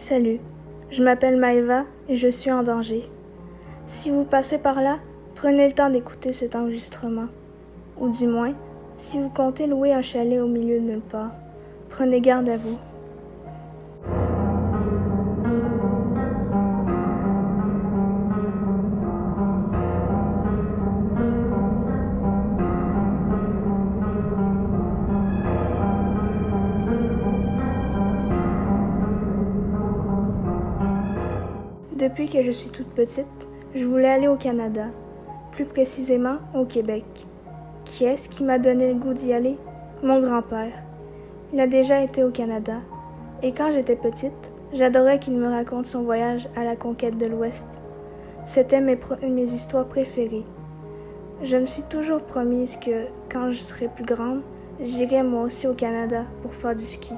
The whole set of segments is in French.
Salut, je m'appelle Maëva et je suis en danger. Si vous passez par là, prenez le temps d'écouter cet enregistrement. Ou du moins, si vous comptez louer un chalet au milieu de nulle part, prenez garde à vous. Depuis que je suis toute petite, je voulais aller au Canada, plus précisément au Québec. Qui est-ce qui m'a donné le goût d'y aller? Mon grand-père. Il a déjà été au Canada, et quand j'étais petite, j'adorais qu'il me raconte son voyage à la conquête de l'Ouest. C'était mes histoires préférées. Je me suis toujours promise que, quand je serais plus grande, j'irais moi aussi au Canada pour faire du ski.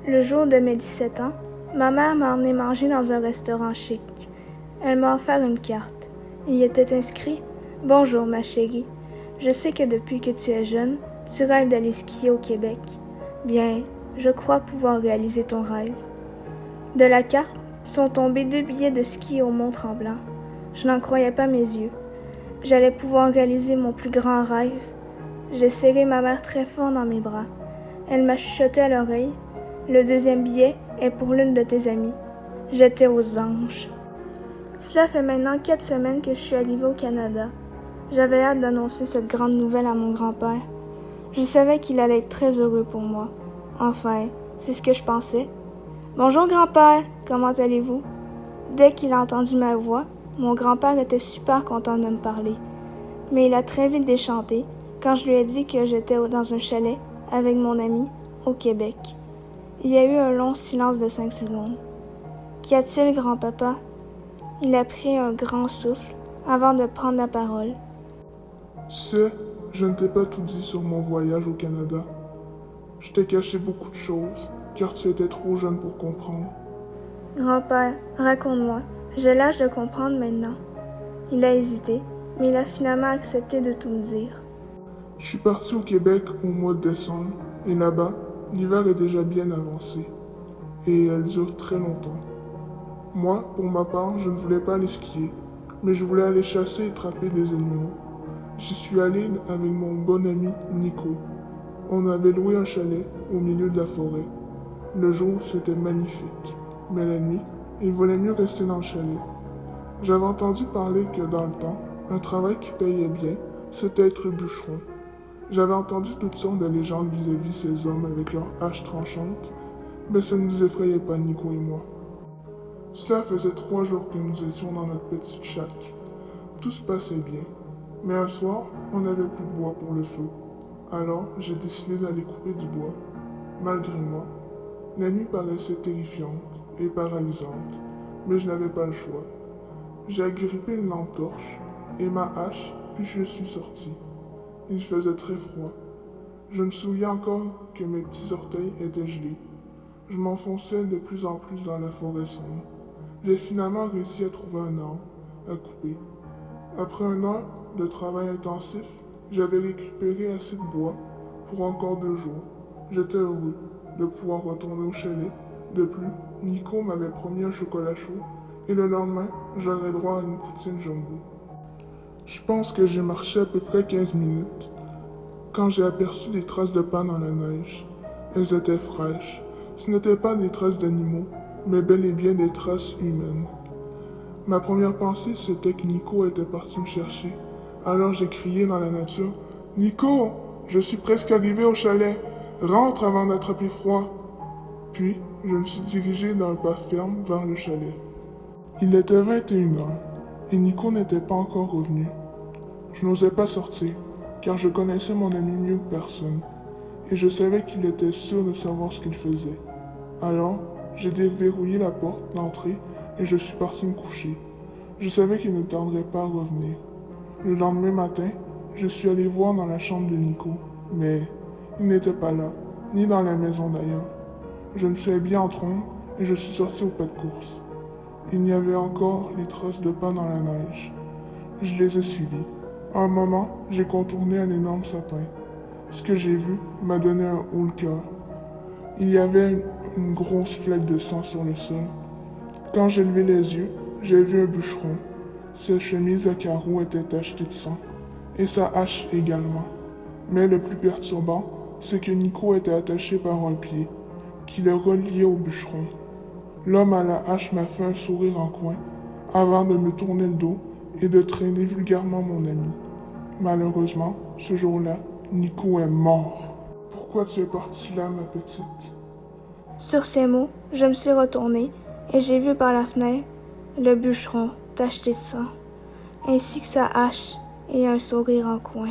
Le jour de mes 17 ans, ma mère m'a emmené manger dans un restaurant chic. Elle m'a offert une carte. Il y était inscrit « Bonjour ma chérie, je sais que depuis que tu es jeune, tu rêves d'aller skier au Québec. Bien, je crois pouvoir réaliser ton rêve. » De la carte sont tombés 2 billets de ski au Mont-Tremblant. Je n'en croyais pas mes yeux. J'allais pouvoir réaliser mon plus grand rêve. J'ai serré ma mère très fort dans mes bras. Elle m'a chuchoté à l'oreille. Le 2e billet est pour l'une de tes amies. J'étais aux anges. Cela fait maintenant 4 semaines que je suis arrivée au Canada. J'avais hâte d'annoncer cette grande nouvelle à mon grand-père. Je savais qu'il allait être très heureux pour moi. Enfin, c'est ce que je pensais. « Bonjour grand-père, comment allez-vous? » Dès qu'il a entendu ma voix, mon grand-père était super content de me parler. Mais il a très vite déchanté quand je lui ai dit que j'étais dans un chalet avec mon ami au Québec. Il y a eu un long silence de 5 secondes. « Qu'y a-t-il, grand-papa? » Il a pris un grand souffle avant de prendre la parole. « Tu sais, je ne t'ai pas tout dit sur mon voyage au Canada. Je t'ai caché beaucoup de choses, car tu étais trop jeune pour comprendre. » « Grand-père, raconte-moi. J'ai l'âge de comprendre maintenant. » Il a hésité, mais il a finalement accepté de tout me dire. « Je suis parti au Québec au mois de décembre, et là-bas, l'hiver est déjà bien avancé, et elle dure très longtemps. Moi, pour ma part, je ne voulais pas aller skier, mais je voulais aller chasser et attraper des animaux. J'y suis allé avec mon bon ami Nico. On avait loué un chalet au milieu de la forêt. Le jour, c'était magnifique, mais la nuit, il valait mieux rester dans le chalet. J'avais entendu parler que dans le temps, un travail qui payait bien, c'était être bûcheron. J'avais entendu toutes sortes de légendes vis-à-vis ces hommes avec leurs haches tranchantes, mais ça ne nous effrayait pas, Nico et moi. Cela faisait 3 jours que nous étions dans notre petite shack. Tout se passait bien, mais un soir, on n'avait plus de bois pour le feu. Alors, j'ai décidé d'aller couper du bois. Malgré moi, la nuit paraissait terrifiante et paralysante, mais je n'avais pas le choix. J'ai agrippé une lampe torche et ma hache, puis je suis sorti. Il faisait très froid. Je me souviens encore que mes petits orteils étaient gelés. Je m'enfonçais de plus en plus dans la forêt sombre. J'ai finalement réussi à trouver un arbre à couper. Après 1 heure de travail intensif, j'avais récupéré assez de bois pour encore 2 jours. J'étais heureux de pouvoir retourner au chalet. De plus, Nico m'avait promis un chocolat chaud et le lendemain, j'aurais droit à une poutine jumbo. Je pense que j'ai marché à peu près 15 minutes quand j'ai aperçu des traces de pas dans la neige. Elles étaient fraîches. Ce n'étaient pas des traces d'animaux, mais bel et bien des traces humaines. Ma première pensée, c'était que Nico était parti me chercher. Alors j'ai crié dans la nature « Nico, je suis presque arrivé au chalet. Rentre avant d'attraper froid. » Puis, je me suis dirigé d'un pas ferme vers le chalet. Il était 21 heures et Nico n'était pas encore revenu. Je n'osais pas sortir, car je connaissais mon ami mieux que personne, et je savais qu'il était sûr de savoir ce qu'il faisait. Alors, j'ai déverrouillé la porte d'entrée et je suis parti me coucher. Je savais qu'il ne tarderait pas à revenir. Le lendemain matin, je suis allé voir dans la chambre de Nico, mais il n'était pas là, ni dans la maison d'ailleurs. Je me suis habillé en trombe et je suis sorti au pas de course. Il y avait encore les traces de pas dans la neige. Je les ai suivis. À un moment, j'ai contourné un énorme sapin. Ce que j'ai vu m'a donné un haut le cœur. Il y avait une grosse fleque de sang sur le sol. Quand j'ai levé les yeux, j'ai vu un bûcheron. Sa chemise à carreaux était tachetée de sang, et sa hache également. Mais le plus perturbant, c'est que Nico était attaché par un pied, qui le reliait au bûcheron. L'homme à la hache m'a fait un sourire en coin, avant de me tourner le dos et de traîner vulgairement mon ami. Malheureusement, ce jour-là, Nico est mort. Pourquoi tu es partie là, ma petite? Sur ces mots, je me suis retournée et j'ai vu par la fenêtre le bûcheron tacheté de sang, ainsi que sa hache et un sourire en coin.